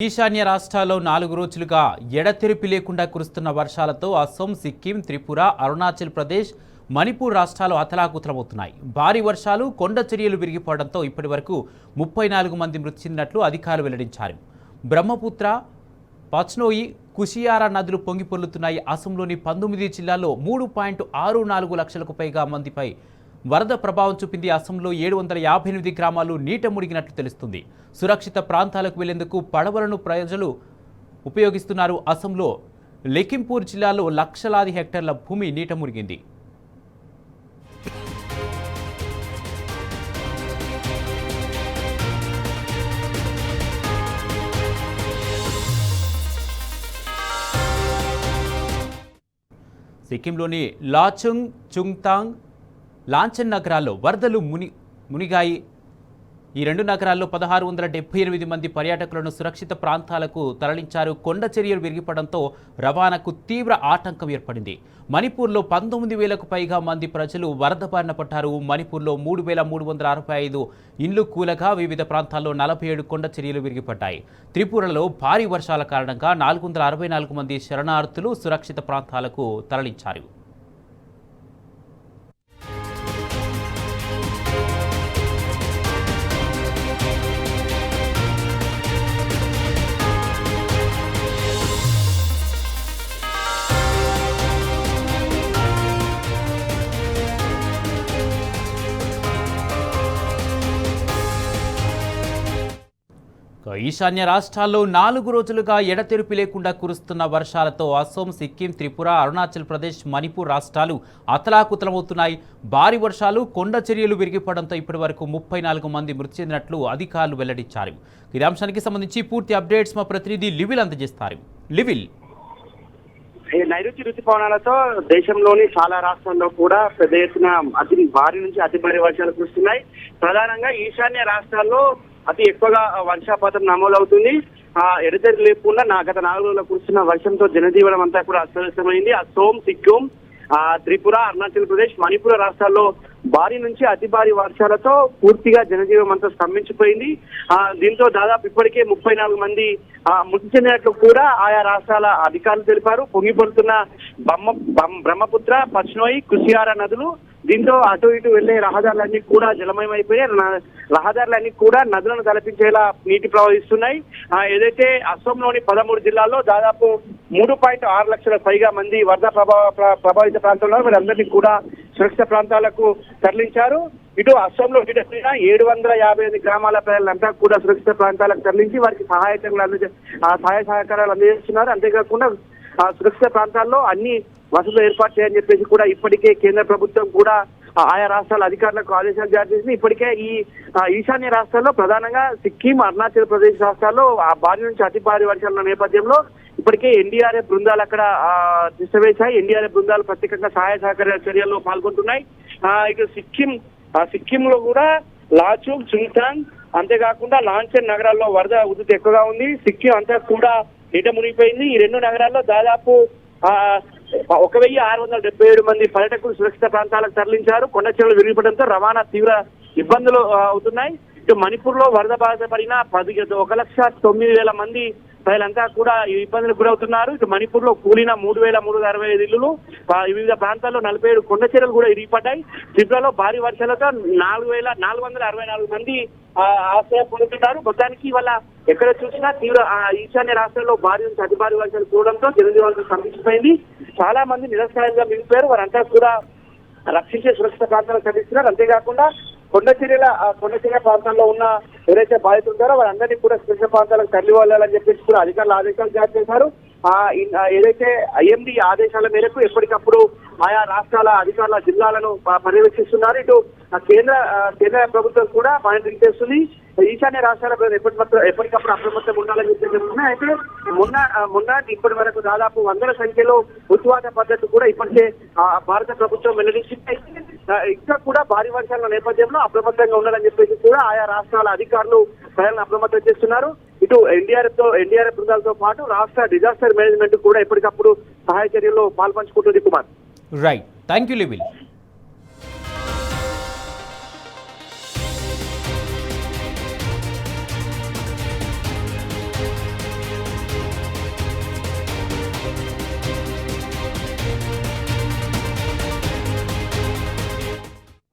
ఈశాన్య రాష్ట్రాల్లో 4 రోజులుగా ఎడతెరిపి లేకుండా కురుస్తున్న వర్షాలతో అస్సాం, సిక్కిం, త్రిపుర, అరుణాచల్ ప్రదేశ్, మణిపూర్ రాష్ట్రాలు అతలాకుతలమవుతున్నాయి. భారీ వర్షాలు, కొండ చర్యలు విరిగిపోవడంతో ఇప్పటివరకు 34 మంది మృతి చెందినట్లు అధికారులు వెల్లడించారు. బ్రహ్మపుత్ర, పచ్నోయి, కుషియారా నదులు పొంగిపొర్లుతున్నాయి. అస్సాంలోని 19 జిల్లాల్లో 3.64 లక్షలకు పైగా మందిపై వరద ప్రభావం చూపింది. అస్సాంలో 758 గ్రామాలు నీట మునిగినట్లు తెలుస్తుంది. సురక్షిత ప్రాంతాలకు వెళ్లేందుకు పడవలను ప్రజలు ఉపయోగిస్తున్నారు. అస్సాంలో లఖింపూర్ జిల్లాలో లక్షలాది హెక్టార్ల భూమి నీట మునిగింది. సిక్కింలోని లాచుంగ్, చుంగ్తాంగ్, లాంఛన్ నగరాల్లో వరదలు మునిగాయి. ఈ 2 నగరాల్లో 1678 మంది పర్యాటకులను సురక్షిత ప్రాంతాలకు తరలించారు. కొండ చర్యలు విరిగిపడంతో రవాణాకు తీవ్ర ఆటంకం ఏర్పడింది. మణిపూర్లో 19,000కు పైగా మంది ప్రజలు వరద బారిన పడ్డారు. మణిపూర్లో 3,365 ఇండ్లు కూలగా వివిధ ప్రాంతాల్లో 47 కొండ చర్యలు విరిగిపడ్డాయి. త్రిపురలో భారీ వర్షాల కారణంగా 464 మంది శరణార్థులు సురక్షిత ప్రాంతాలకు తరలించారు. ఈశాన్య రాష్ట్రాల్లో 4 రోజులుగా ఎడతెరిపి లేకుండా కురుస్తున్న వర్షాలతో అస్సాం, సిక్కిం, త్రిపుర, అరుణాచల్ ప్రదేశ్, మణిపూర్ రాష్ట్రాలు అతలాకుతలమవుతున్నాయి. భారీ వర్షాలు, కొండ చర్యలు విరిగిపడంతో ఇప్పటివరకు 34 మంది మృతి చెందినట్లు అధికారులు వెల్లడించారు. ఈ అంశానికి సంబంధించి పూర్తి అప్డేట్స్ మా ప్రతినిధి లివిల్ అందజేస్తారు. లివిల్, నైరుతి రుతుపవనాలతో దేశంలోని చాలా రాష్ట్రాల్లో కూడా పెద్ద ఎత్తున భారీ నుంచి అతి భారీ వర్షాలు కురుస్తున్నాయి. ప్రధానంగా ఈశాన్య రాష్ట్రాల్లో అతి ఎక్కువగా వర్షపాతం నమోదవుతుంది. ఎడతెరిపి లేకుండా గత 4 రోజుల కురుస్తున్న వర్షంతో జనజీవనం అంతా కూడా అస్తవ్యస్తమైంది. అస్సాం, సిక్కిం, త్రిపుర, అరుణాచల్ ప్రదేశ్, మణిపూర్ రాష్ట్రాల్లో భారీ నుంచి అతి భారీ వర్షాలతో పూర్తిగా జనజీవనం అంతా స్తంభించిపోయింది. దీంతో దాదాపు ఇప్పటికే 34 మంది మృతి చెందినట్లు కూడా ఆయా రాష్ట్రాల అధికారులు తెలిపారు. పొంగిపడుతున్న బ్రహ్మపుత్ర, పచ్నోయి, కుషియారా నదులు దీంతో అటు ఇటు వెళ్లే రహదారులన్నీ కూడా జలమయమైపోయాయి. రహదారులన్నీ కూడా నదులను తలపించేలా నీటి ప్రవహిస్తున్నాయి. ఏదైతే అస్సాంలోని 13 జిల్లాల్లో దాదాపు 3.6 లక్షల పైగా మంది వరద ప్రభావిత ప్రాంతంలో వీరందరినీ కూడా సురక్షిత ప్రాంతాలకు తరలించారు. ఇటు అస్సాంలో 758 గ్రామాల ప్రజలంతా కూడా సురక్షిత ప్రాంతాలకు తరలించి వారికి సహాయ సహకారాలు అందజేస్తున్నారు. అంతేకాకుండా సురక్షిత ప్రాంతాల్లో అన్ని వసతులు ఏర్పాటు చేయాలని చెప్పేసి కూడా ఇప్పటికే కేంద్ర ప్రభుత్వం కూడా ఆయా రాష్ట్రాల అధికారులకు ఆదేశాలు జారీ చేసింది. ఇప్పటికే ఈ ఈశాన్య రాష్ట్రాల్లో ప్రధానంగా సిక్కిం, అరుణాచల్ ప్రదేశ్ రాష్ట్రాల్లో భారీ నుంచి అతి భారీ వర్షాల నేపథ్యంలో ఇప్పటికే ఎన్డీఆర్ఎఫ్ బృందాలు అక్కడ తిష్టవేశాయి. ఎన్డీఆర్ఎఫ్ బృందాలు ప్రత్యేకంగా సహాయ సహకార చర్యల్లో పాల్గొంటున్నాయి. ఇటు సిక్కింలో కూడా లాచుంగ్, చుంగ్తాంగ్, అంతేకాకుండా లాంఛన్ నగరాల్లో వరద ఉధృతి ఎక్కువగా ఉంది. సిక్కిం అంతా కూడా నీట మునిగిపోయింది. ఈ 2 నగరాల్లో దాదాపు 1,677 మంది పర్యాటకులు సురక్షిత ప్రాంతాలకు తరలించారు. కొండ చర్యలు విరిగిపడంతో రవాణా తీవ్ర ఇబ్బందులు అవుతున్నాయి. ఇటు మణిపూర్ లో వరద బాధితపడిన 1,09,000 మంది ప్రజలంతా కూడా ఈ ఇబ్బందులకు గురవుతున్నారు. ఇటు మణిపూర్ లో కూలిన 3,365 ఇళ్లు, వివిధ ప్రాంతాల్లో 47 కొండ చర్యలు కూడా ఇరిగిపడ్డాయి. త్రిపురలో భారీ వర్షాలతో 4,464 మంది ఆశ్రయం పొందుతున్నారు. మొత్తానికి వల్ల ఎక్కడ చూసినా తీవ్ర ఈశాన్య రాష్ట్రాల్లో భారీ నుంచి అతి భారీ వర్షాలు కూడడంతో జనజీవనం స్తంభించిపోయింది. చాలా మంది నిరసనాయంగా మిగిలిపోయారు. వారంతా కూడా రక్షించే సురక్షిత ప్రాంతాలకు తరలిస్తున్నారు. అంతేకాకుండా కొండ చర్య ప్రాంతాల్లో ఉన్న ఎవరైతే బాధితులు ఉంటారో వారందరినీ కూడా సురక్షిత ప్రాంతాలకు తరలి వెళ్ళాలని చెప్పేసి కూడా అధికారులు ఆదేశాలు జారీ చేశారు. ఏదైతే ఐఎండీ ఆదేశాల మేరకు ఎప్పటికప్పుడు ఆయా రాష్ట్రాల అధికారుల జిల్లాలను పర్యవేక్షిస్తున్నారు. ఇటు కేంద్ర ప్రభుత్వం కూడా మానిటరింగ్ చేస్తుంది. ఈశాన్య రాష్ట్రాల ఎప్పటికప్పుడు అప్రమత్తం ఉండాలని చెప్పి చెప్తున్నాయి. అయితే మొన్న ఇప్పటి వరకు దాదాపు 100ల సంఖ్యలో ఉత్పాద పద్ధతి కూడా ఇప్పటికే భారత ప్రభుత్వం వెల్లడించింది. ఇంకా కూడా భారీ వర్షాల నేపథ్యంలో అప్రమత్తంగా ఉండాలని చెప్పేసి కూడా ఆయా రాష్ట్రాల అధికారులు ప్రజలను అప్రమత్తం చేస్తున్నారు. ఇటు ఎన్డీఆర్ఎఫ్ బృందాలతో పాటు రాష్ట్ర డిజాస్టర్ మేనేజ్మెంట్ కూడా ఎప్పటికప్పుడు సహాయ చర్యల్లో పాల్పంచుకుంటుంది. Kumar, right, thank you లివిల్.